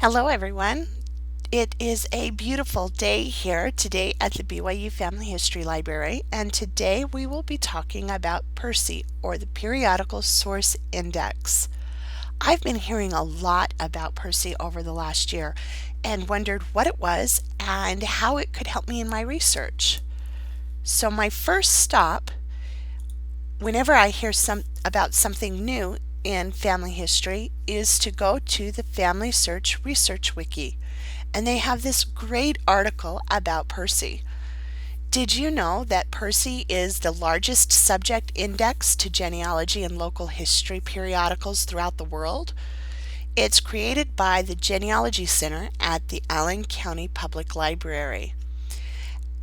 Hello, everyone. It is a beautiful day here today at the BYU Family History Library, and today we will be talking about PERSI, or the Periodical Source Index. I've been hearing a lot about PERSI over the last year and wondered what it was and how it could help me in my research. So my first stop, whenever I hear about something new in family history, is to go to the Family Search Research Wiki, and they have this great article about Percy. Did you know that Percy is the largest subject index to genealogy and local history periodicals throughout the world? It's created by the Genealogy Center at the Allen County Public Library.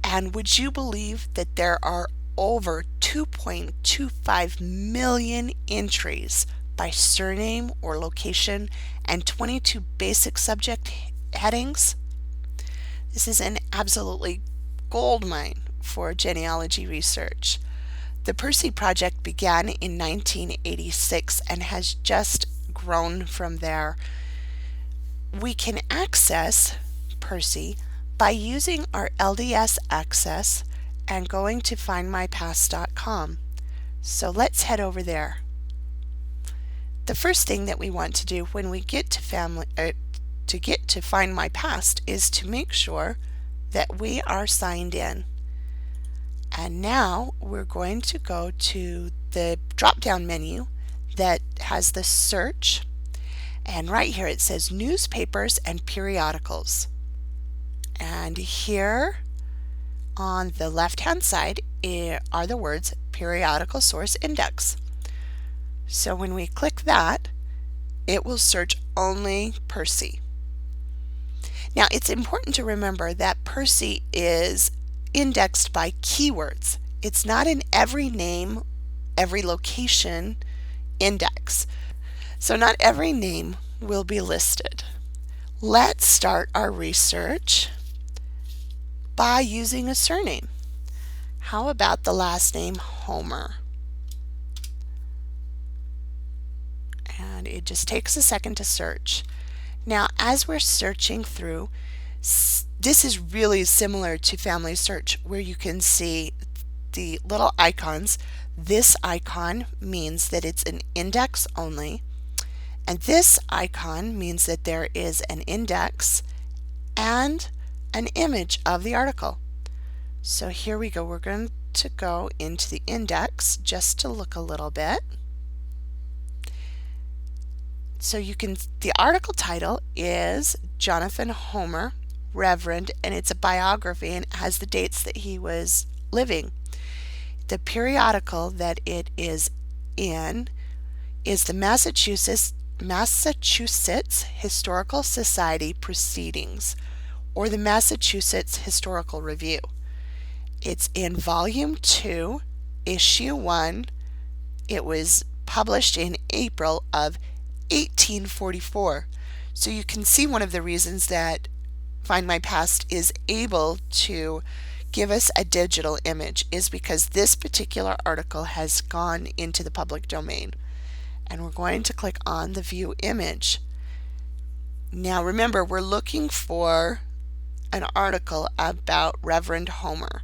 And would you believe that there are over 2.25 million entries by surname or location and 22 basic subject headings? This is an absolutely gold mine for genealogy research. The Percy project began in 1986 and has just grown from there. We can access Percy by using our LDS access and going to findmypast.com. So let's head over there. The first thing that we want to do when we get to Find My Past is to make sure that we are signed in. And now we're going to go to the drop-down menu that has the search, and right here it says newspapers and periodicals. And here on the left-hand side are the words Periodical Source Index. So when we click that, it will search only Percy. Now it's important to remember that Percy is indexed by keywords. It's not an every name, every location index. So not every name will be listed. Let's start our research by using a surname. How about the last name Homer? And it just takes a second to search. Now, as we're searching through, this is really similar to Family Search, where you can see the little icons. This icon means that it's an index only, and this icon means that there is an index and an image of the article. So here we go. We're going to go into the index just to look a little bit. So the article title is Jonathan Homer, Reverend, and it's a biography and it has the dates that he was living. The periodical that it is in is the Massachusetts Historical Society Proceedings, or the Massachusetts Historical Review. It's in Volume 2, Issue 1. It was published in April of 1844. So you can see one of the reasons that Find My Past is able to give us a digital image is because this particular article has gone into the public domain. And we're going to click on the View Image. Now remember, we're looking for an article about Reverend Homer,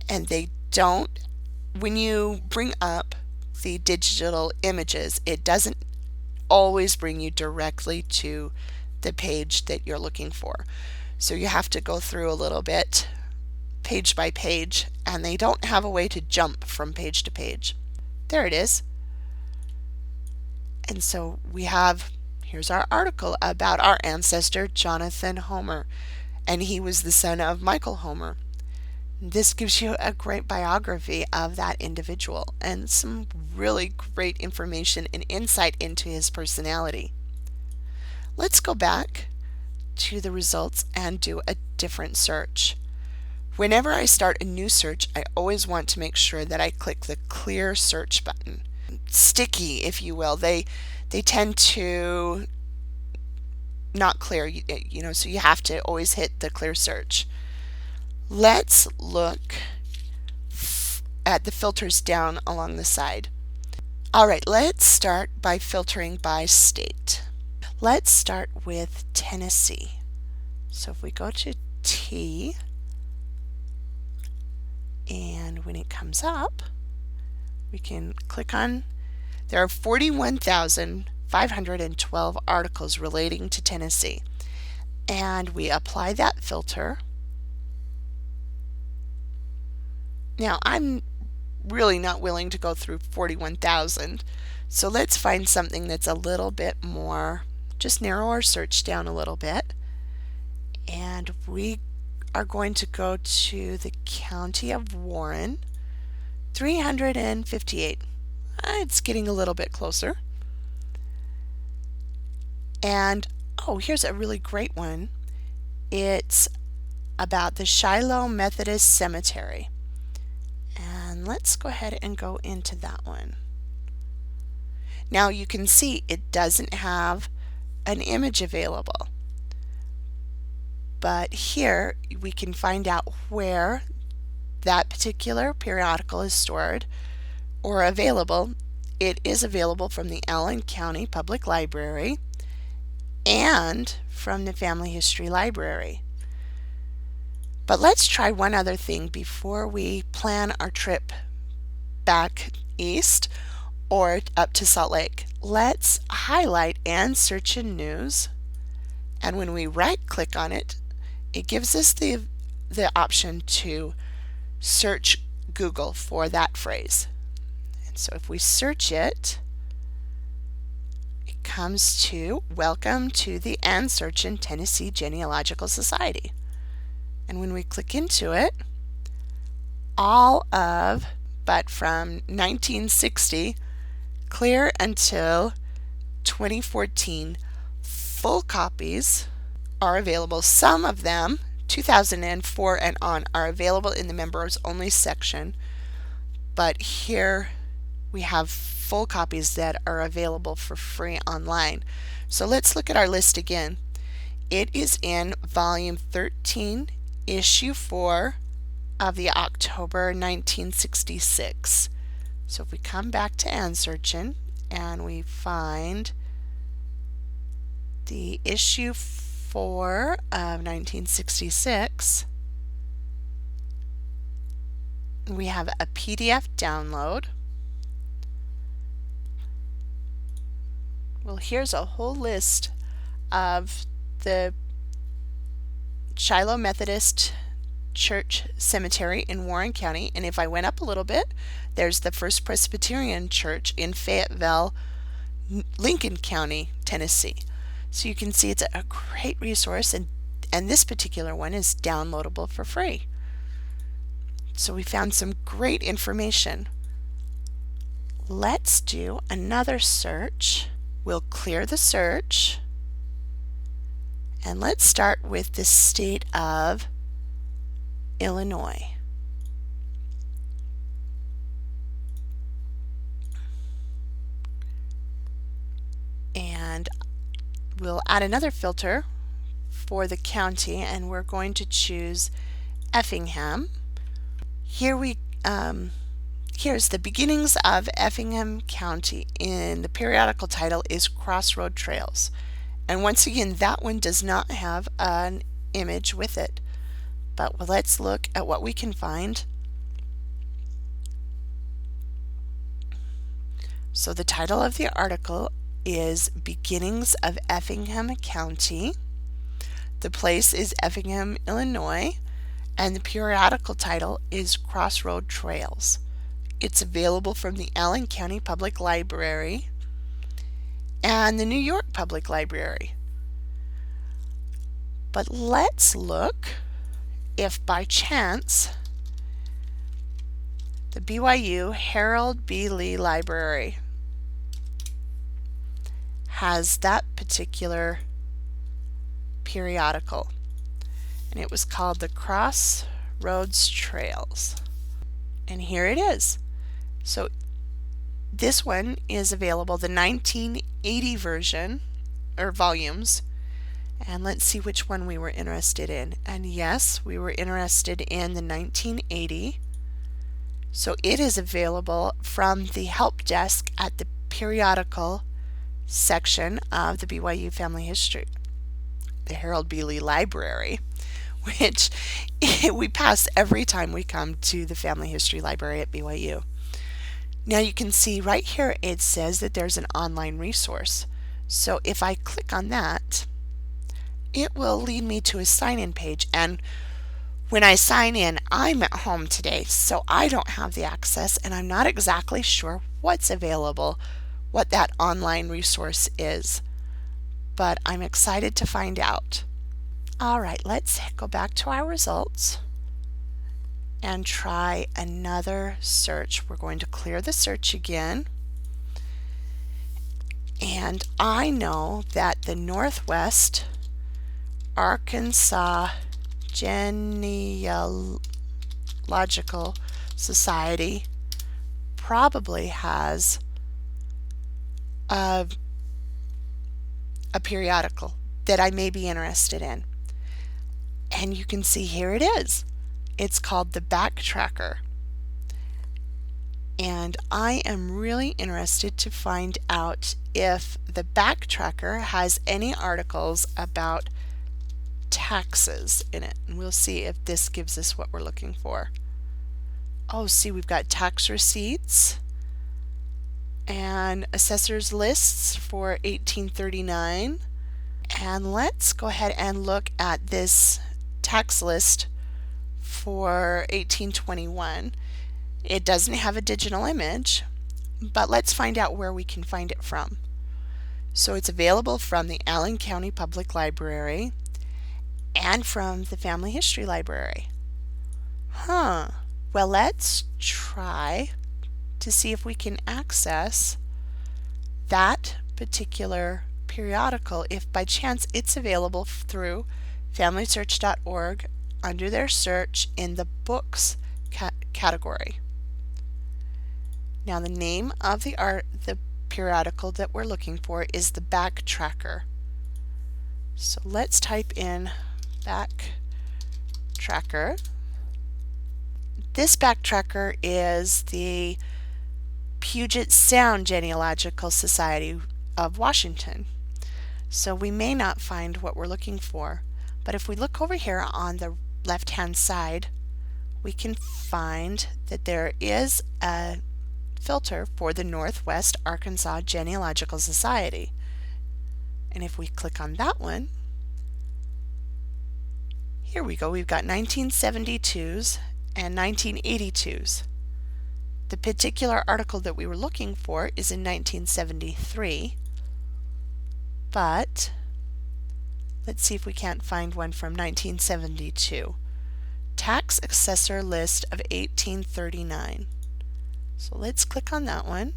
and they don't, when you bring up the digital images, it doesn't always bring you directly to the page that you're looking for. So you have to go through a little bit, page by page, and they don't have a way to jump from page to page. There it is. And so here's our article about our ancestor Jonathan Homer, and he was the son of Michael Homer. This gives you a great biography of that individual and some really great information and insight into his personality. Let's go back to the results and do a different search. Whenever I start a new search, I always want to make sure that I click the clear search button. Sticky, if you will. They tend to not clear, so you have to always hit the clear search. Let's look at the filters down along the side. All right, let's start by filtering by state. Let's start with Tennessee. So if we go to T, and when it comes up, we can click on, there are 41,512 articles relating to Tennessee. And we apply that filter. Now I'm really not willing to go through 41,000, so let's find something that's a little bit more, just narrow our search down a little bit. And we are going to go to the county of Warren, 358. It's getting a little bit closer. And oh, here's a really great one. It's about the Shiloh Methodist Cemetery. And let's go ahead and go into that one. Now you can see it doesn't have an image available. But here we can find out where that particular periodical is stored or available. It is available from the Allen County Public Library and from the Family History Library. But let's try one other thing before we plan our trip back east or up to Salt Lake. Let's highlight and search in news, and when we right click on it, it gives us the option to search Google for that phrase. And so if we search it, it comes to Welcome to the And Search in Tennessee Genealogical Society. And when we click into it, all of, but from 1960 clear until 2014, full copies are available. Some of them, 2004 and on, are available in the members only section, but here we have full copies that are available for free online. So let's look at our list again. It is in volume 13, issue 4 of the October 1966. So if we come back to AndSearchin' and we find the issue 4 of 1966, we have a PDF download. Well, here's a whole list of the Shiloh Methodist Church Cemetery in Warren County, and if I went up a little bit, there's the First Presbyterian Church in Fayetteville, Lincoln County, Tennessee. So you can see it's a great resource, and this particular one is downloadable for free. So we found some great information. Let's do another search. We'll clear the search, and let's start with the state of Illinois. And we'll add another filter for the county, and we're going to choose Effingham. Here's the beginnings of Effingham County, and the periodical title is Crossroad Trails. And once again, that one does not have an image with it. But let's look at what we can find. So the title of the article is Beginnings of Effingham County. The place is Effingham, Illinois, and the periodical title is Crossroad Trails. It's available from the Allen County Public Library and the New York Public Library. But let's look if by chance the BYU Harold B. Lee Library has that particular periodical, and it was called the Crossroads Trails, and here it is. So this one is available, the 1980 version or volumes, and let's see which one we were interested in. And yes, we were interested in the 1980. So it is available from the help desk at the Periodical section of the BYU Family History, the Harold B. Lee Library, which we pass every time we come to the Family History Library at BYU. Now you can see right here it says that there's an online resource. So if I click on that, it will lead me to a sign-in page, and when I sign in, I'm at home today, so I don't have the access, and I'm not exactly sure what's available, what that online resource is, but I'm excited to find out. All right, let's go back to our results and try another search. We're going to clear the search again. And I know that the Northwest Arkansas Genealogical Society probably has a periodical that I may be interested in. And you can see here it is. It's called the Backtracker. And I am really interested to find out if the Backtracker has any articles about taxes in it. And we'll see if this gives us what we're looking for. Oh, see, we've got tax receipts and assessor's lists for 1839. And let's go ahead and look at this tax list for 1821. It doesn't have a digital image, but let's find out where we can find it from. So it's available from the Allen County Public Library and from the Family History Library. Well, let's try to see if we can access that particular periodical if by chance it's available through FamilySearch.org under their search in the books category. Now the name of the periodical that we're looking for is the Backtracker. So let's type in Backtracker. This Backtracker is the Puget Sound Genealogical Society of Washington. So we may not find what we're looking for, but if we look over here on the left-hand side, we can find that there is a filter for the Northwest Arkansas Genealogical Society. And if we click on that one, here we go. We've got 1972s and 1982s. The particular article that we were looking for is in 1973, but let's see if we can't find one from 1972. Tax Assessor List of 1839. So let's click on that one.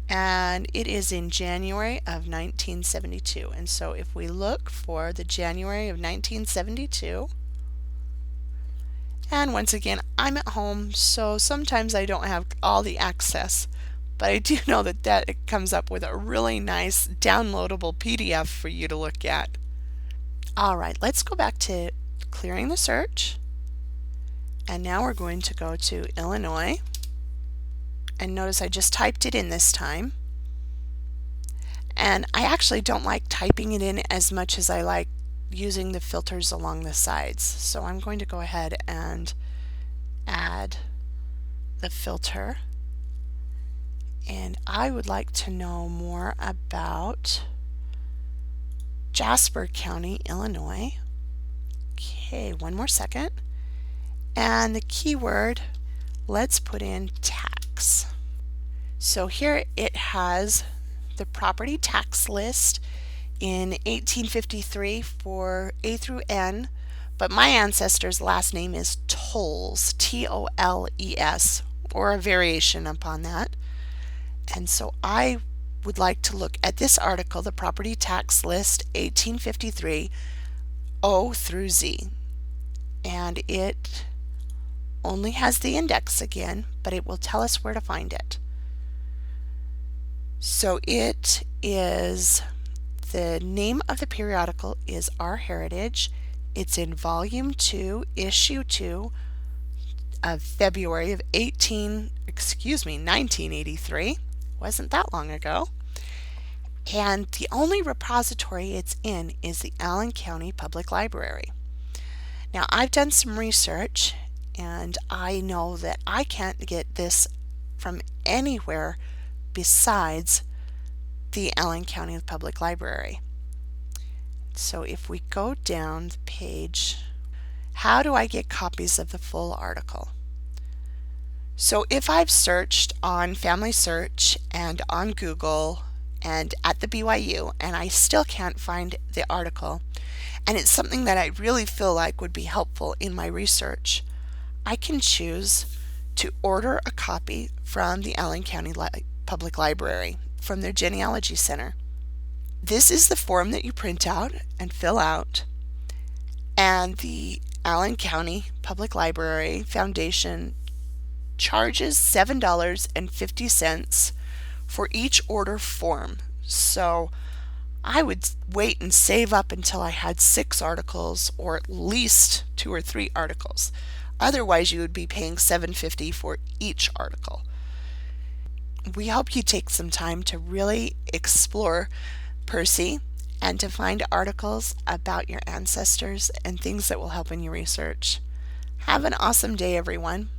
And it is in January of 1972. And so if we look for the January of 1972, and once again, I'm at home, so sometimes I don't have all the access, but I do know that it comes up with a really nice downloadable PDF for you to look at. All right, let's go back to clearing the search. And now we're going to go to Illinois. And notice I just typed it in this time. And I actually don't like typing it in as much as I like using the filters along the sides. So I'm going to go ahead and add the filter. And I would like to know more about Jasper County, Illinois. Okay, one more second. And the keyword, let's put in tax. So here it has the property tax list in 1853 for A through N, but my ancestor's last name is Tolles, T-O-L-E-S, or a variation upon that. And so I would like to look at this article, the property tax list 1853 O through Z. And it only has the index again, but it will tell us where to find it. So it is, the name of the periodical is Our Heritage. It's in volume 2, issue 2 of February of 1983. Wasn't that long ago. And the only repository it's in is the Allen County Public Library. Now, I've done some research and I know that I can't get this from anywhere besides the Allen County Public Library. So if we go down the page, how do I get copies of the full article? So if I've searched on Family Search and on Google and at the BYU and I still can't find the article, and it's something that I really feel like would be helpful in my research, I can choose to order a copy from the Allen County Public Library from their Genealogy Center. This is the form that you print out and fill out, and the Allen County Public Library Foundation charges $7.50 for each order form. So I would wait and save up until I had 6 articles or at least 2 or 3 articles. Otherwise, you would be paying $7.50 for each article. We hope you take some time to really explore Percy and to find articles about your ancestors and things that will help in your research. Have an awesome day, everyone.